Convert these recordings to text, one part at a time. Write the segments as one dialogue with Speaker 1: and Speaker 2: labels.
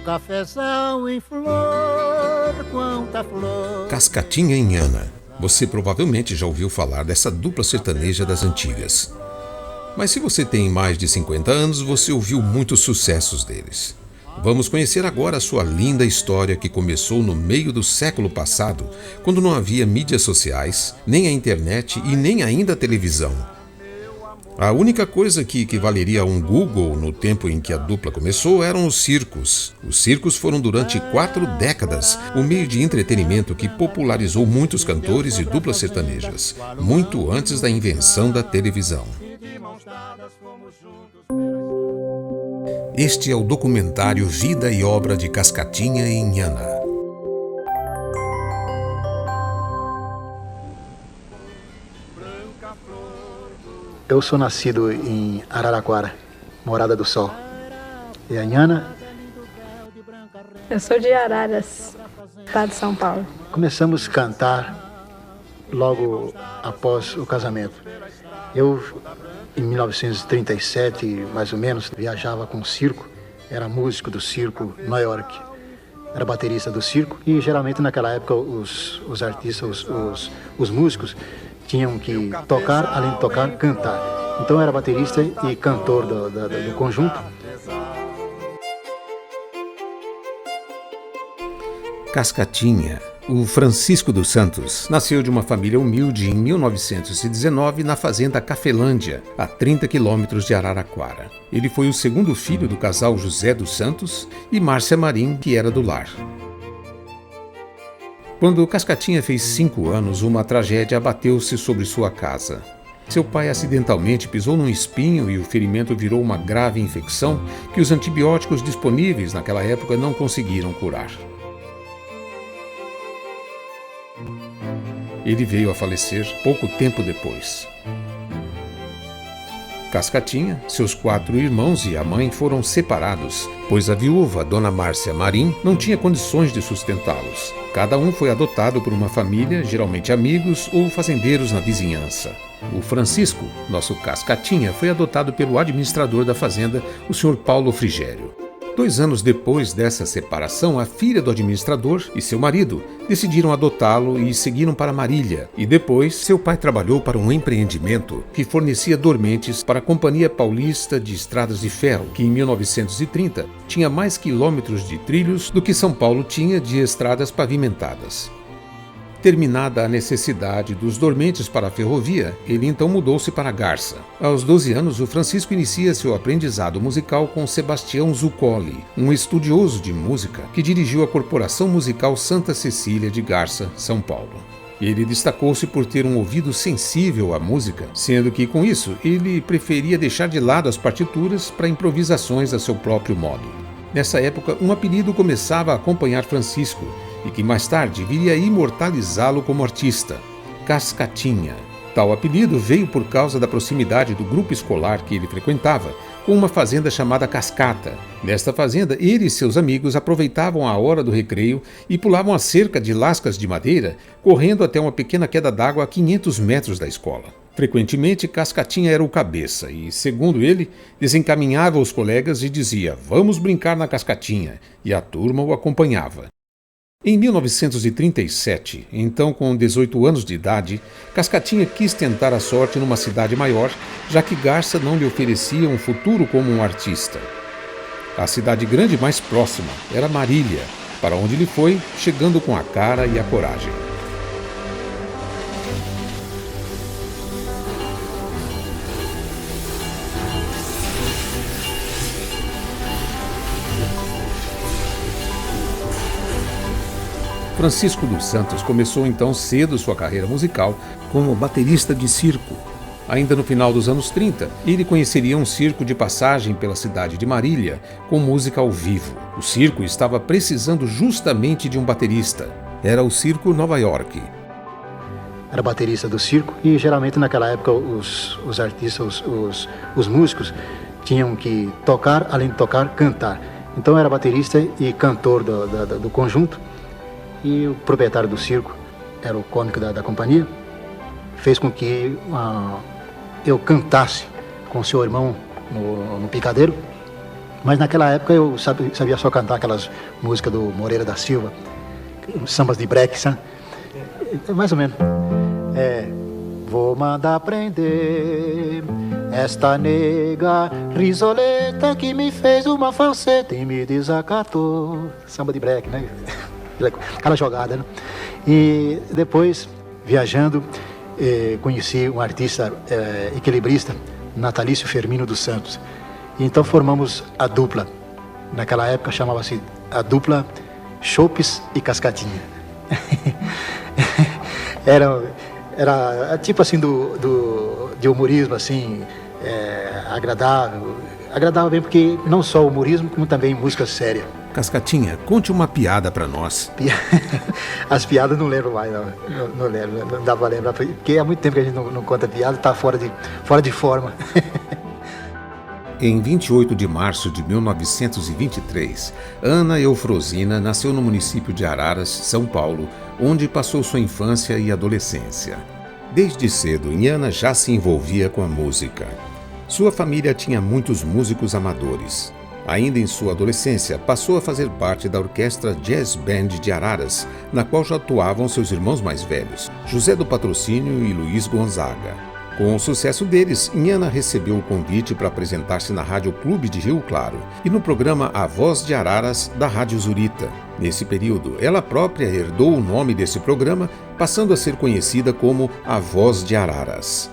Speaker 1: cafezal em flor, quanta flor.
Speaker 2: Cascatinha e Inhana. Você provavelmente já ouviu falar dessa dupla sertaneja das antigas. Mas se você tem mais de 50 anos, você ouviu muitos sucessos deles. Vamos conhecer agora a sua linda história que começou no meio do século passado, quando não havia mídias sociais, nem a internet e nem ainda a televisão. A única coisa que equivaleria a um Google no tempo em que a dupla começou eram os circos. Os circos foram durante 4 décadas o meio de entretenimento que popularizou muitos cantores e duplas sertanejas, muito antes da invenção da televisão. Este é o documentário Vida e Obra de Cascatinha e Inhana.
Speaker 3: Eu sou nascido em Araraquara, Morada do Sol. E a Inhana?
Speaker 4: Eu sou de Araras, estado de São Paulo.
Speaker 3: Começamos a cantar logo após o casamento. Eu, em 1937, mais ou menos, viajava com o circo. Era músico do circo Nova York. Era baterista do circo e geralmente naquela época os artistas, os músicos, tinham que tocar, além de tocar, cantar. Então eu era baterista e cantor do conjunto.
Speaker 2: Cascatinha, o Francisco dos Santos, nasceu de uma família humilde em 1919 na fazenda Cafelândia, a 30 quilômetros de Araraquara. Ele foi o segundo filho do casal José dos Santos e Márcia Marim, que era do lar. Quando Cascatinha fez 5 anos, uma tragédia abateu-se sobre sua casa. Seu pai acidentalmente pisou num espinho e o ferimento virou uma grave infecção que os antibióticos disponíveis naquela época não conseguiram curar. Ele veio a falecer pouco tempo depois. Cascatinha, seus 4 irmãos e a mãe foram separados, pois a viúva, Dona Márcia Marim, não tinha condições de sustentá-los. Cada um foi adotado por uma família, geralmente amigos ou fazendeiros na vizinhança. O Francisco, nosso Cascatinha, foi adotado pelo administrador da fazenda, o Sr. Paulo Frigério. 2 anos depois dessa separação, a filha do administrador e seu marido decidiram adotá-lo e seguiram para Marília. E depois, seu pai trabalhou para um empreendimento que fornecia dormentes para a Companhia Paulista de Estradas de Ferro, que em 1930 tinha mais quilômetros de trilhos do que São Paulo tinha de estradas pavimentadas. Terminada a necessidade dos dormentes para a ferrovia, ele então mudou-se para Garça. Aos 12 anos, o Francisco inicia seu aprendizado musical com Sebastião Zuccoli, um estudioso de música que dirigiu a Corporação Musical Santa Cecília de Garça, São Paulo. Ele destacou-se por ter um ouvido sensível à música, sendo que, com isso, ele preferia deixar de lado as partituras para improvisações a seu próprio modo. Nessa época, um apelido começava a acompanhar Francisco, e que mais tarde viria a imortalizá-lo como artista, Cascatinha. Tal apelido veio por causa da proximidade do grupo escolar que ele frequentava com uma fazenda chamada Cascata. Nesta fazenda, ele e seus amigos aproveitavam a hora do recreio e pulavam a cerca de lascas de madeira, correndo até uma pequena queda d'água a 500 metros da escola. Frequentemente, Cascatinha era o cabeça e, segundo ele, desencaminhava os colegas e dizia: "Vamos brincar na Cascatinha", e a turma o acompanhava. Em 1937, então com 18 anos de idade, Cascatinha quis tentar a sorte numa cidade maior, já que Garça não lhe oferecia um futuro como um artista. A cidade grande mais próxima era Marília, para onde ele foi, chegando com a cara e a coragem. Francisco dos Santos começou então cedo sua carreira musical como baterista de circo. Ainda no final dos anos 30, ele conheceria um circo de passagem pela cidade de Marília, com música ao vivo. O circo estava precisando justamente de um baterista. Era o Circo Nova York.
Speaker 3: Era baterista do circo e geralmente naquela época os artistas, os músicos, tinham que tocar, além de tocar, cantar. Então eu era baterista e cantor do conjunto. E o proprietário do circo, era o cômico da companhia, fez com que eu cantasse com seu irmão no picadeiro, Mas naquela época eu sabia só cantar aquelas músicas do Moreira da Silva, sambas de break, sabe? Mais ou menos. Vou mandar prender esta nega risoleta que me fez uma falseta e me desacatou. Samba de break, né? Aquela jogada, né? E depois, viajando, conheci um artista equilibrista, Natalício Firmino dos Santos. E então formamos a dupla. Naquela época chamava-se a dupla Chopes e Cascatinha. Era tipo assim de humorismo assim, agradável bem, porque não só humorismo, como também música séria.
Speaker 2: Cascatinha, conte uma piada pra nós.
Speaker 3: As piadas não lembro mais, não lembro, não dá pra lembrar, porque há muito tempo que a gente não conta piada, tá fora de forma.
Speaker 2: Em 28 de março de 1923, Ana Eufrosina nasceu no município de Araras, São Paulo, onde passou sua infância e adolescência. Desde cedo, Ana já se envolvia com a música. Sua família tinha muitos músicos amadores. Ainda em sua adolescência, passou a fazer parte da Orquestra Jazz Band de Araras, na qual já atuavam seus irmãos mais velhos, José do Patrocínio e Luiz Gonzaga. Com o sucesso deles, Ana recebeu o convite para apresentar-se na Rádio Clube de Rio Claro e no programa A Voz de Araras, da Rádio Zurita. Nesse período, ela própria herdou o nome desse programa, passando a ser conhecida como A Voz de Araras.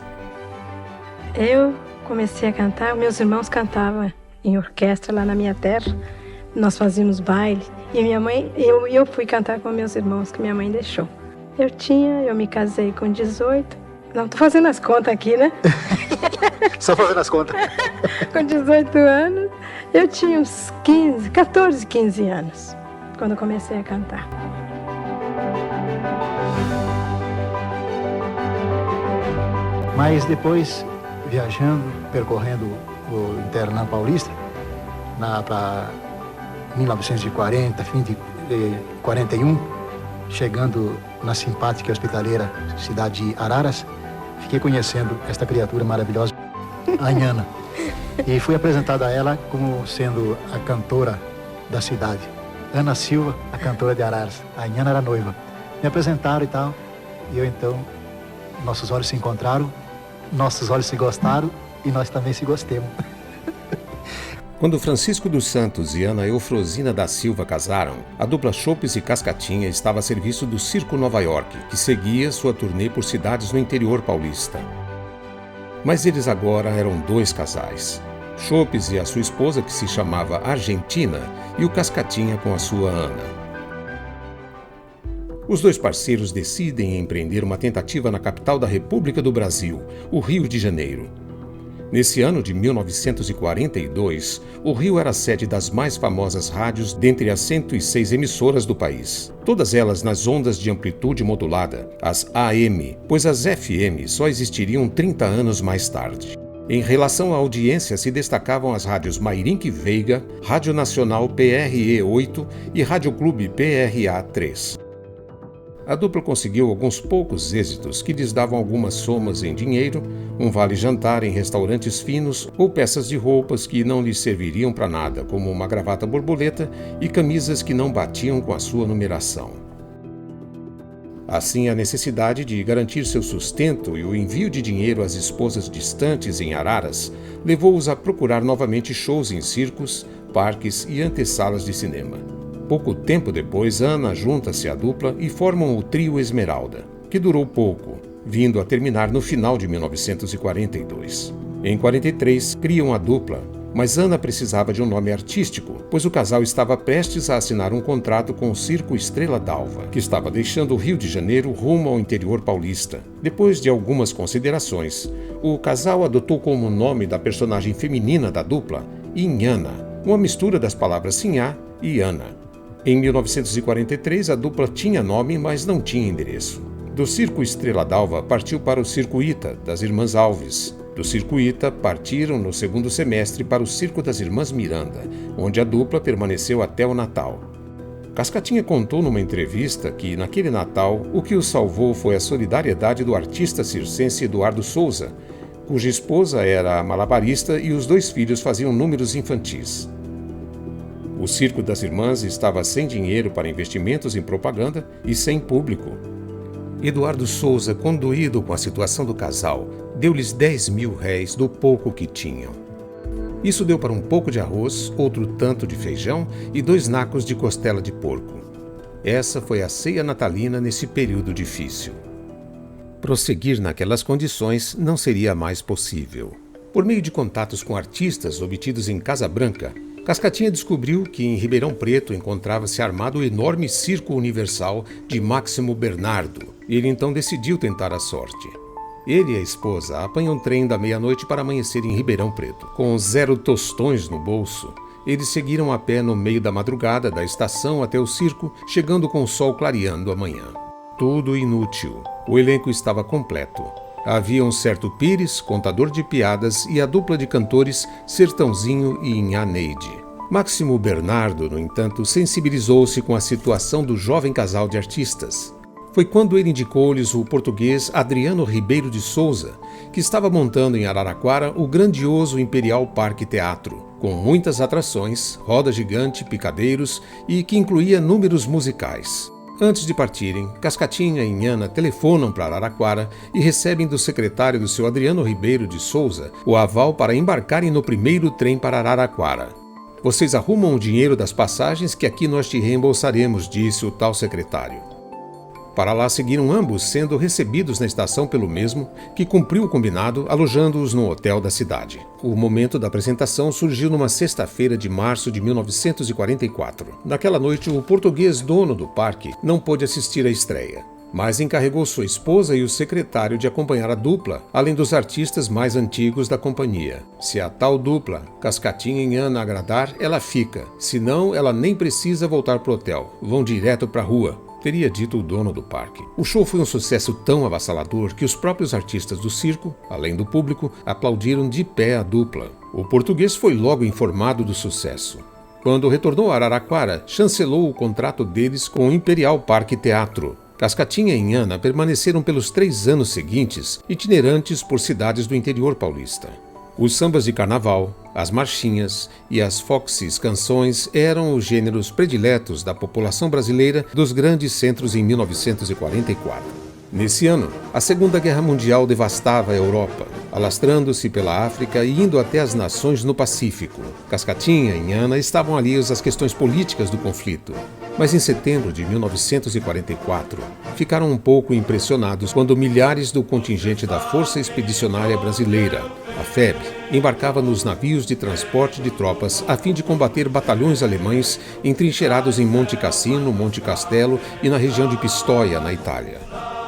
Speaker 4: Eu comecei a cantar, meus irmãos cantavam em orquestra lá na minha terra, nós fazíamos baile, e minha mãe, eu fui cantar com meus irmãos, que minha mãe deixou. Eu me casei com 18, não, tô fazendo as contas aqui, né?
Speaker 3: Só fazendo as contas.
Speaker 4: Com 18 anos, eu tinha uns 14, 15 anos, quando eu comecei a cantar.
Speaker 3: Mas depois, viajando, percorrendo o Internal Paulista, para 1940, fim de 41, chegando na simpática e hospitaleira cidade de Araras, fiquei conhecendo esta criatura maravilhosa, a Ana. E fui apresentada a ela como sendo a cantora da cidade. Ana Silva, a cantora de Araras. A Ana era noiva. Me apresentaram e tal, e eu então, nossos olhos se encontraram, nossos olhos se gostaram e nós também se gostemos.
Speaker 2: Quando Francisco dos Santos e Ana Eufrosina da Silva casaram, a dupla Chopes e Cascatinha estava a serviço do Circo Nova York, que seguia sua turnê por cidades no interior paulista. Mas eles agora eram dois casais. Chopes e a sua esposa, que se chamava Argentina, e o Cascatinha com a sua Ana. Os dois parceiros decidem empreender uma tentativa na capital da República do Brasil, o Rio de Janeiro. Nesse ano de 1942, o Rio era a sede das mais famosas rádios dentre as 106 emissoras do país. Todas elas nas ondas de amplitude modulada, as AM, pois as FM só existiriam 30 anos mais tarde. Em relação à audiência se destacavam as rádios Mairink Veiga, Rádio Nacional PRE 8 e Rádio Clube PRA 3. A dupla conseguiu alguns poucos êxitos que lhes davam algumas somas em dinheiro, um vale-jantar em restaurantes finos ou peças de roupas que não lhes serviriam para nada, como uma gravata borboleta e camisas que não batiam com a sua numeração. Assim, a necessidade de garantir seu sustento e o envio de dinheiro às esposas distantes em Araras levou-os a procurar novamente shows em circos, parques e antessalas de cinema. Pouco tempo depois, Ana junta-se à dupla e formam o trio Esmeralda, que durou pouco, vindo a terminar no final de 1942. Em 43, criam a dupla, mas Ana precisava de um nome artístico, pois o casal estava prestes a assinar um contrato com o Circo Estrela d'Alva, que estava deixando o Rio de Janeiro rumo ao interior paulista. Depois de algumas considerações, o casal adotou como nome da personagem feminina da dupla, Inhana, uma mistura das palavras Sinhá e Ana. Em 1943, a dupla tinha nome, mas não tinha endereço. Do Circo Estrela d'Alva partiu para o Circo Ita, das Irmãs Alves. Do Circo Ita, partiram no segundo semestre para o Circo das Irmãs Miranda, onde a dupla permaneceu até o Natal. Cascatinha contou numa entrevista que, naquele Natal, o que o salvou foi a solidariedade do artista circense Eduardo Souza, cuja esposa era malabarista e os dois filhos faziam números infantis. O Circo das Irmãs estava sem dinheiro para investimentos em propaganda e sem público. Eduardo Souza, condoído com a situação do casal, deu-lhes 10 mil réis do pouco que tinham. Isso deu para um pouco de arroz, outro tanto de feijão e 2 nacos de costela de porco. Essa foi a ceia natalina nesse período difícil. Prosseguir naquelas condições não seria mais possível. Por meio de contatos com artistas obtidos em Casa Branca, Cascatinha descobriu que em Ribeirão Preto encontrava-se armado o enorme Circo Universal de Máximo Bernardo. Ele então decidiu tentar a sorte. Ele e a esposa apanham um trem da meia-noite para amanhecer em Ribeirão Preto. Com 0 tostões no bolso, eles seguiram a pé no meio da madrugada da estação até o circo, chegando com o sol clareando a manhã. Tudo inútil. O elenco estava completo. Havia um certo Pires, contador de piadas, e a dupla de cantores Sertãozinho e Inhá Neide. Máximo Bernardo, no entanto, sensibilizou-se com a situação do jovem casal de artistas. Foi quando ele indicou-lhes o português Adriano Ribeiro de Souza, que estava montando em Araraquara o grandioso Imperial Parque Teatro, com muitas atrações, roda gigante, picadeiros e que incluía números musicais. Antes de partirem, Cascatinha e Inhana telefonam para Araraquara e recebem do secretário do seu Adriano Ribeiro de Souza o aval para embarcarem no primeiro trem para Araraquara. "Vocês arrumam o dinheiro das passagens que aqui nós te reembolsaremos", disse o tal secretário. Para lá seguiram ambos, sendo recebidos na estação pelo mesmo, que cumpriu o combinado, alojando-os no hotel da cidade. O momento da apresentação surgiu numa sexta-feira de março de 1944. Naquela noite, o português dono do parque não pôde assistir à estreia, mas encarregou sua esposa e o secretário de acompanhar a dupla, além dos artistas mais antigos da companhia. Se a tal dupla, Cascatinha e Inhana, agradar, ela fica. Se não, ela nem precisa voltar pro hotel. Vão direto pra rua, teria dito o dono do parque. O show foi um sucesso tão avassalador que os próprios artistas do circo, além do público, aplaudiram de pé a dupla. O português foi logo informado do sucesso. Quando retornou a Araraquara, chancelou o contrato deles com o Imperial Parque Teatro. Cascatinha e Inhana permaneceram pelos 3 anos seguintes, itinerantes por cidades do interior paulista. Os sambas de carnaval, as marchinhas e as foxes canções eram os gêneros prediletos da população brasileira dos grandes centros em 1944. Nesse ano, a Segunda Guerra Mundial devastava a Europa, alastrando-se pela África e indo até as nações no Pacífico. Cascatinha e Inhana estavam alheios às questões políticas do conflito. Mas em setembro de 1944, ficaram um pouco impressionados quando milhares do contingente da Força Expedicionária Brasileira, a FEB, embarcava nos navios de transporte de tropas a fim de combater batalhões alemães entrincheirados em Monte Cassino, Monte Castelo e na região de Pistoia, na Itália.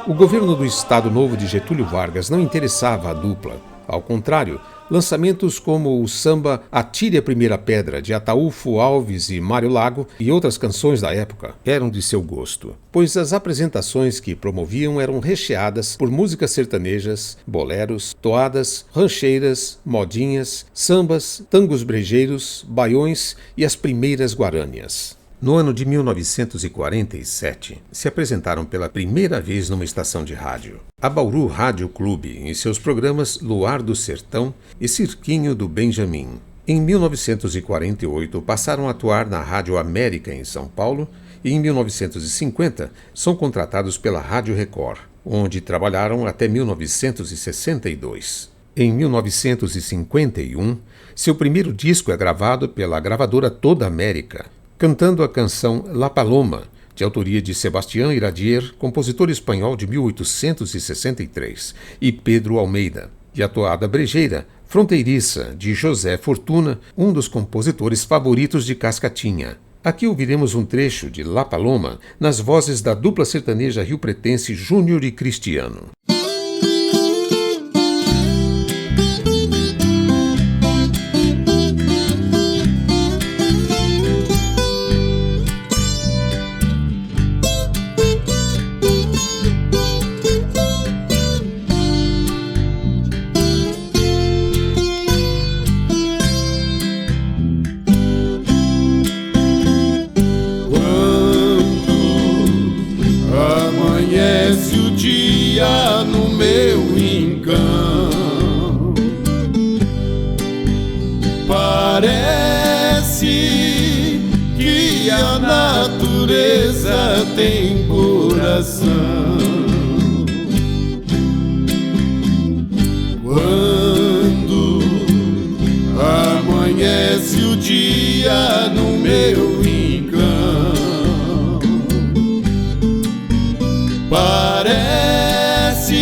Speaker 2: O governo do Estado Novo de Getúlio Vargas não interessava a dupla. Ao contrário, lançamentos como o samba Atire a Primeira Pedra, de Ataúfo Alves e Mário Lago, e outras canções da época, eram de seu gosto, pois as apresentações que promoviam eram recheadas por músicas sertanejas, boleros, toadas, rancheiras, modinhas, sambas, tangos brejeiros, baiões e as primeiras guarânias. No ano de 1947, se apresentaram pela primeira vez numa estação de rádio. A Bauru Rádio Clube, em seus programas Luar do Sertão e Cirquinho do Benjamin. Em 1948, passaram a atuar na Rádio América, em São Paulo, e em 1950 são contratados pela Rádio Record, onde trabalharam até 1962. Em 1951, seu primeiro disco é gravado pela gravadora Toda América, cantando a canção La Paloma, de autoria de Sebastián Iradier, compositor espanhol de 1863, e Pedro Almeida, e a toada brejeira Fronteiriça, de José Fortuna, um dos compositores favoritos de Cascatinha. Aqui ouviremos um trecho de La Paloma nas vozes da dupla sertaneja riopretense Júnior e Cristiano.
Speaker 5: No meu rincão, parece natureza tem coração. Quando amanhece o dia no meu rincão, parece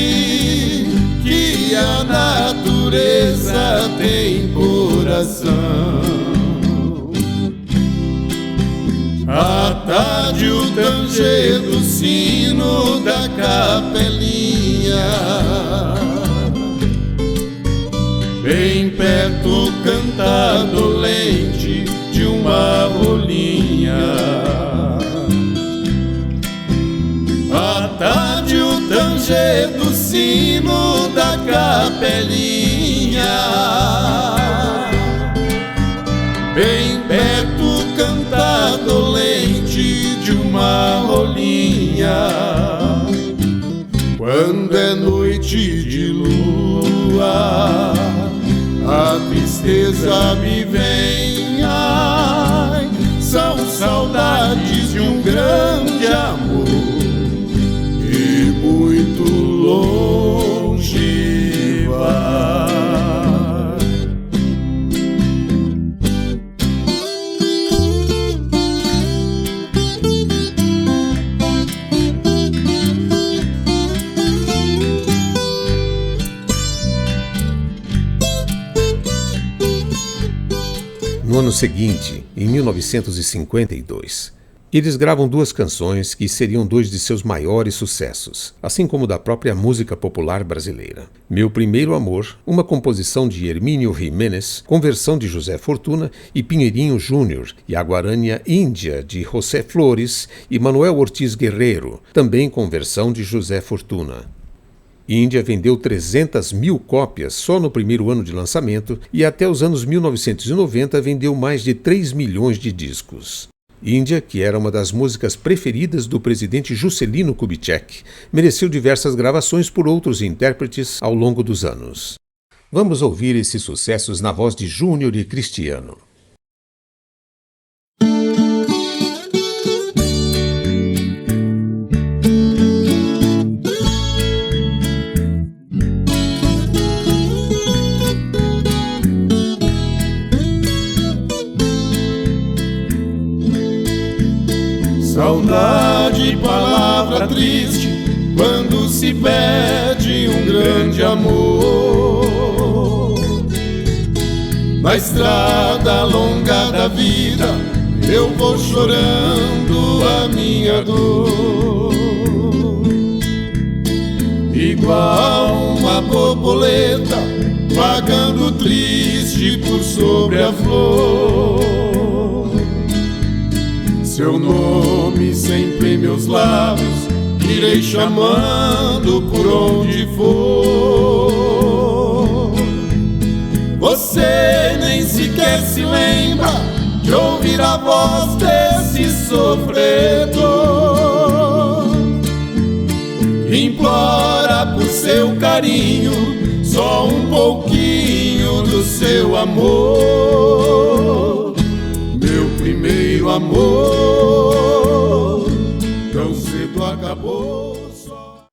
Speaker 5: que a natureza tem coração. À tarde o tanger do sino da capelinha, bem perto canta dolente de uma rolinha. À tarde o tanger do sino da capelinha, bem perto canta dolente de uma rolinha. Quando é noite de lua, a tristeza me vem, ai, são saudades de um grande amor e muito longe vai.
Speaker 2: No ano seguinte, em 1952, eles gravam duas canções que seriam dois de seus maiores sucessos, assim como da própria música popular brasileira. Meu Primeiro Amor, uma composição de Hermínio Jiménez, com versão de José Fortuna e Pinheirinho Júnior, e a Guarânia Índia, de José Flores e Manuel Ortiz Guerreiro, também com versão de José Fortuna. Índia vendeu 300 mil cópias só no primeiro ano de lançamento e até os anos 1990 vendeu mais de 3 milhões de discos. Índia, que era uma das músicas preferidas do presidente Juscelino Kubitschek, mereceu diversas gravações por outros intérpretes ao longo dos anos. Vamos ouvir esses sucessos na voz de Júnior e Cristiano.
Speaker 5: Saudade, palavra triste, quando se perde um grande amor. Na estrada longa da vida, eu vou chorando a minha dor. Igual uma borboleta, vagando triste por sobre a flor. Seu nome sempre em meus lábios, irei chamando por onde for. Você nem sequer se lembra de ouvir a voz desse sofredor. Implora por seu carinho, só um pouquinho do seu amor. Meu primeiro amor, tão cedo acabou só.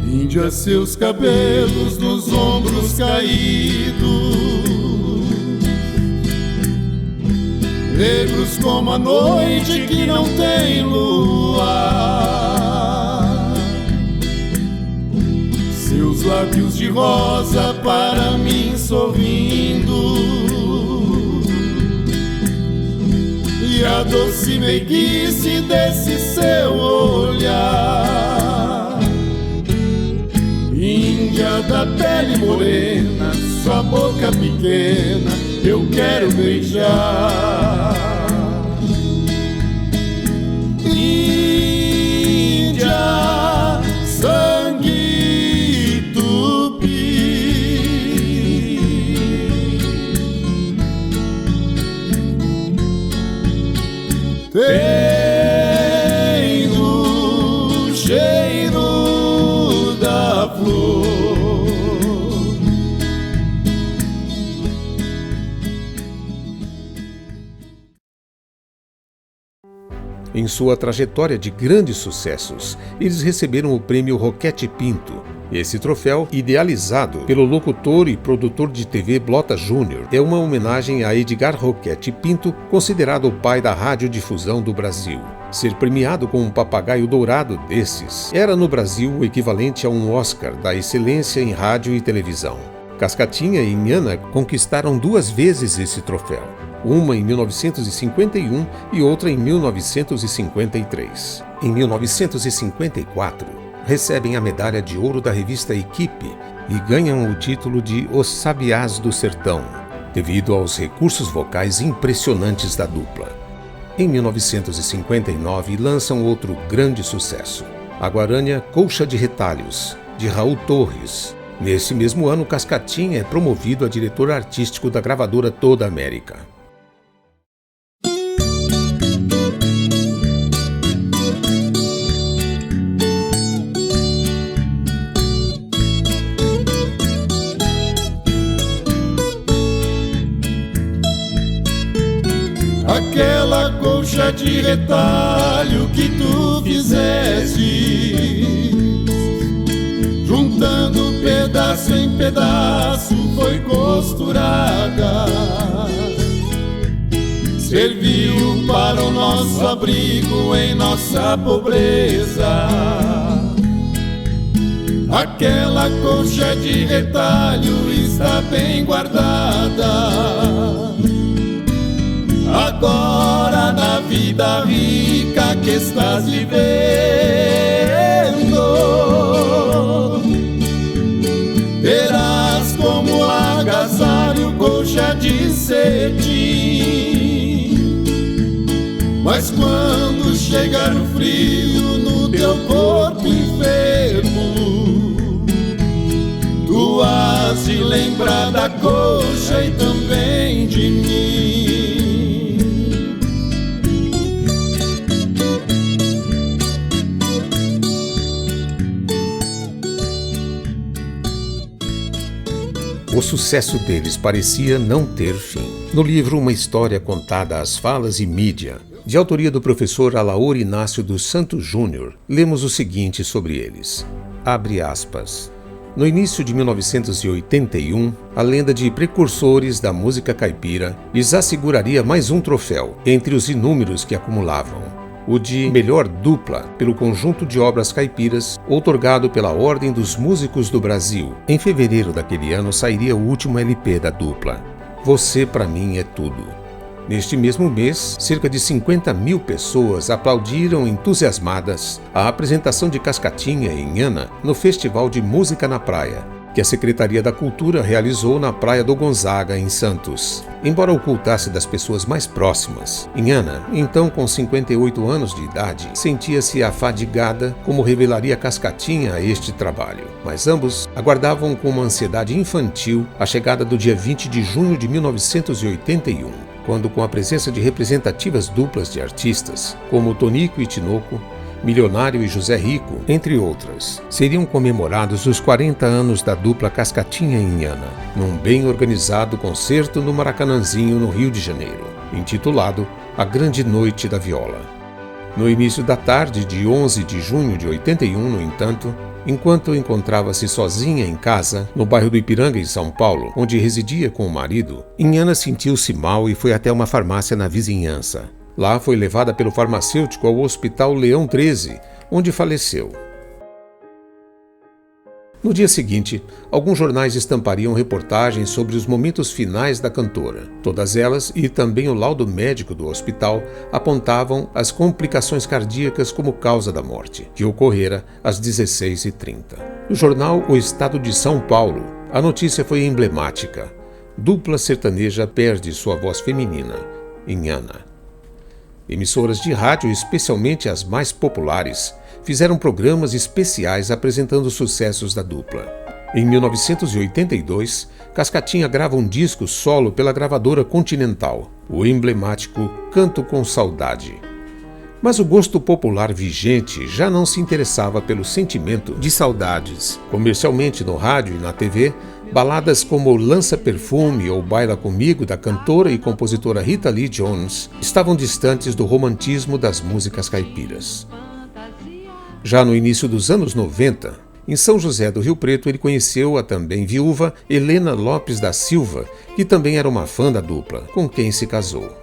Speaker 5: Índia, seus cabelos nos ombros caídos, negros como a noite que não tem lua. Seus lábios de rosa para mim sorrindo, e a doce meiguice desse seu olhar. Índia da pele morena, sua boca pequena, eu quero beijar. Índia, sangue tupi, tem o cheiro
Speaker 2: Em sua trajetória de grandes sucessos, eles receberam o prêmio Roquete Pinto. Esse troféu, idealizado pelo locutor e produtor de TV Blota Júnior, é uma homenagem a Edgar Roquete Pinto, considerado o pai da radiodifusão do Brasil. Ser premiado com um papagaio dourado desses era no Brasil o equivalente a um Oscar da excelência em rádio e televisão. Cascatinha e Inhana conquistaram 2 vezes esse troféu, uma em 1951 e outra em 1953. Em 1954, recebem a medalha de ouro da revista Equipe e ganham o título de Os Sabiás do Sertão, devido aos recursos vocais impressionantes da dupla. Em 1959, lançam outro grande sucesso, a Guarânia Colcha de Retalhos, de Raul Torres. Nesse mesmo ano, Cascatinha é promovido a diretor artístico da gravadora Toda América.
Speaker 5: Aquela colcha de retalho que tu fizeste, juntando pedaço em pedaço, foi costurada. Serviu para o nosso abrigo em nossa pobreza. Aquela colcha de retalho está bem guardada. Agora na vida rica que estás vivendo, terás como agasalho colcha de cetim. Mas quando chegar o frio no teu corpo enfermo, tu has de lembrar da colcha e também de mim.
Speaker 2: O sucesso deles parecia não ter fim. No livro Uma História Contada às Falas e Mídia, de autoria do professor Alaor Inácio dos Santos Júnior, lemos o seguinte sobre eles. Abre aspas. No início de 1981, a lenda de precursores da música caipira lhes asseguraria mais um troféu, entre os inúmeros que acumulavam. O de melhor dupla pelo conjunto de obras caipiras, outorgado pela Ordem dos Músicos do Brasil. Em fevereiro daquele ano sairia o último LP da dupla, Você Pra Mim É Tudo. Neste mesmo mês, cerca de 50 mil pessoas aplaudiram entusiasmadas a apresentação de Cascatinha e Inhana no Festival de Música na Praia, que a Secretaria da Cultura realizou na Praia do Gonzaga, em Santos. Embora ocultasse das pessoas mais próximas, Inhana, então com 58 anos de idade, sentia-se afadigada, como revelaria Cascatinha a este trabalho. Mas ambos aguardavam com uma ansiedade infantil a chegada do dia 20 de junho de 1981, quando, com a presença de representativas duplas de artistas, como Tonico e Tinoco, Milionário e José Rico, entre outras, seriam comemorados os 40 anos da dupla Cascatinha e Inhana, num bem organizado concerto no Maracanãzinho, no Rio de Janeiro, intitulado A Grande Noite da Viola. No início da tarde de 11 de junho de 81, no entanto, enquanto encontrava-se sozinha em casa, no bairro do Ipiranga, em São Paulo, onde residia com o marido, Inhana sentiu-se mal e foi até uma farmácia na vizinhança. Lá foi levada pelo farmacêutico ao Hospital Leão 13, onde faleceu. No dia seguinte, alguns jornais estampariam reportagens sobre os momentos finais da cantora. Todas elas, e também o laudo médico do hospital, apontavam as complicações cardíacas como causa da morte, que ocorrera às 16h30. No jornal O Estado de São Paulo, a notícia foi emblemática. Dupla sertaneja perde sua voz feminina, Inhana. Emissoras de rádio, especialmente as mais populares, fizeram programas especiais apresentando os sucessos da dupla. Em 1982, Cascatinha grava um disco solo pela gravadora Continental, o emblemático Canto com Saudade. Mas o gosto popular vigente já não se interessava pelo sentimento de saudades. Comercialmente, no rádio e na TV, baladas como Lança Perfume ou Baila Comigo, da cantora e compositora Rita Lee Jones, estavam distantes do romantismo das músicas caipiras. Já no início dos anos 90, em São José do Rio Preto, ele conheceu a também viúva Helena Lopes da Silva, que também era uma fã da dupla, com quem se casou.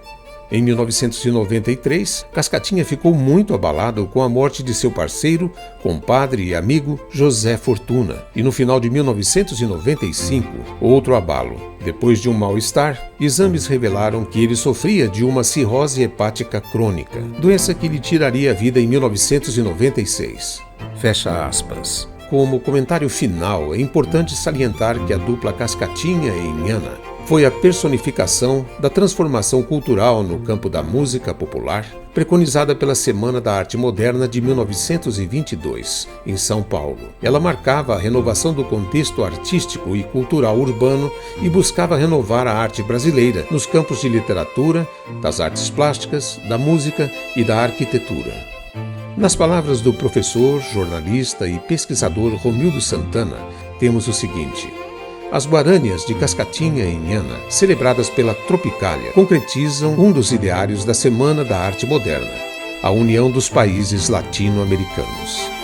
Speaker 2: Em 1993, Cascatinha ficou muito abalado com a morte de seu parceiro, compadre e amigo José Fortuna. E no final de 1995, outro abalo. Depois de um mal-estar, exames revelaram que ele sofria de uma cirrose hepática crônica, doença que lhe tiraria a vida em 1996. Fecha aspas. Como comentário final, é importante salientar que a dupla Cascatinha e Inhana foi a personificação da transformação cultural no campo da música popular, preconizada pela Semana da Arte Moderna de 1922, em São Paulo. Ela marcava a renovação do contexto artístico e cultural urbano e buscava renovar a arte brasileira nos campos de literatura, das artes plásticas, da música e da arquitetura. Nas palavras do professor, jornalista e pesquisador Romildo Santana, temos o seguinte: as guarânias de Cascatinha e Inhana, celebradas pela Tropicália, concretizam um dos ideários da Semana da Arte Moderna, a união dos países latino-americanos.